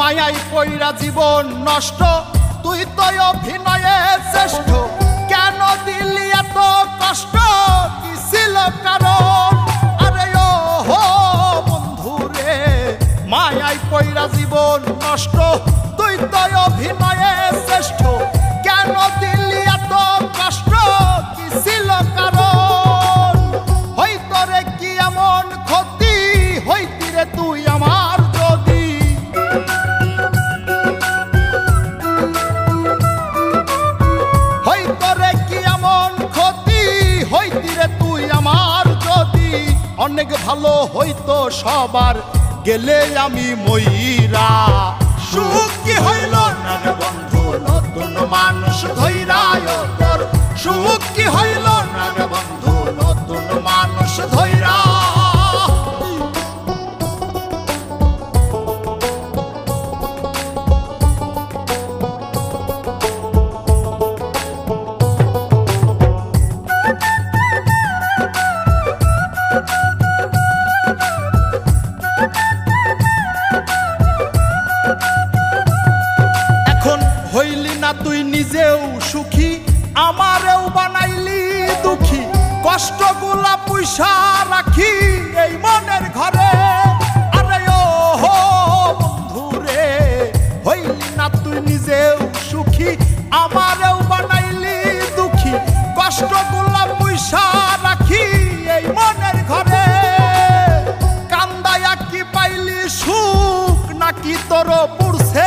মায়াই পইরা জীবন নষ্ট, তুই তো অভিনয়ে শ্রেষ্ঠ। কেন দিলি এত কষ্ট, কি ছিল কারণ? আরে ও হো বন্ধু রে, মায়াই পইরা জীবন নষ্ট, তুই তো অভিনয়ে শ্রেষ্ঠ। কেন দিলি এত কষ্ট, কি ছিল কারণ? হইতো রে কি এমন ক্ষতি, হইতি রে তুই আমার যদি। হইতো রে কি এমন ক্ষতি, হইতি রে তুই আমার যদি। অনেক ভালো হইতো সবার, গেলে আমি ময়রা। সুখ কি হইল না রে বন্ধু, নতুন মানুষ ধৈরায় তোর। সুখ কি হইল না রে বন্ধু, নতুন মানুষ ধৈরা। হইলি না তুই নিজেও সুখী, আমারেও বানাইলি দুঃখী। কষ্টগুলা পয়সা রাখি এই মনের ঘরে। আরে ও হো বন্ধু রে, হইলি না তুই নিজেও সুখী, আমারেও বানাইলি দুঃখী। কষ্টগুলা পয়সা রাখি এই মনের ঘরে। কান্দায়া কি পাইলি সুখ, নাকি তোর পুরছে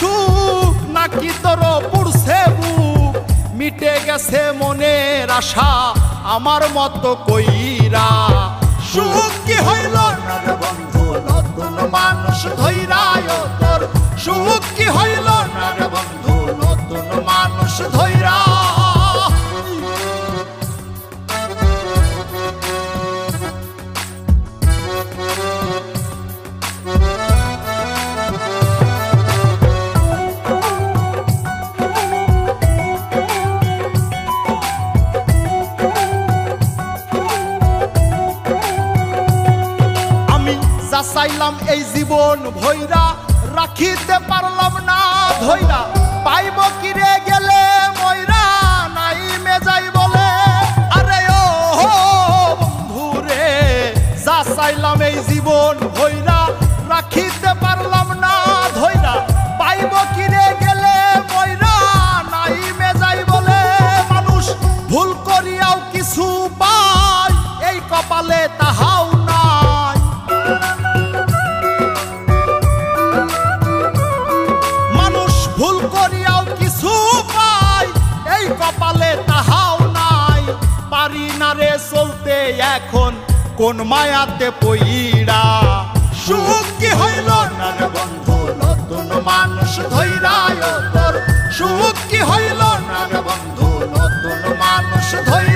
সুখ, নাকি তোর পুরছে বুক? মিটে গেছে মনের আশা আমার মতো কইরা। সুখ কি হইল না রে বন্ধু, নতুন মানুষ ধৈরায় তোর। সুখ কি হইল না রে বন্ধু, নতুন মানুষ ধৈরা। চাইলাম এই জীবন ভৈরা, রাখিতে পারলাম না ধৈরা। পাইব কিরে গেলে ময়রা, নাই মেজাই বলে। আরে ও বন্ধু রে, যা চাইলাম এই জীবন ভৈরা, রাখিতে পারলাম না ধৈরা। পাইব কিরে গেলে ময়রা, নাই মেজাই বলে। মানুষ ভুল করিয়াও কিছু পায়, এই কপালে তাহাও নাই। ভুল করিয়াও কিছু পাই, এই কপালে তাহাও নাই। পারি না রে চলতে এখন কোন মায়াতে পইরা। সুখ কি হইল না রে বন্ধু, নতুন মানুষ ধৈরায় তোর। সুখ কি হইল না রে বন্ধু, নতুন মানুষ ধৈরা।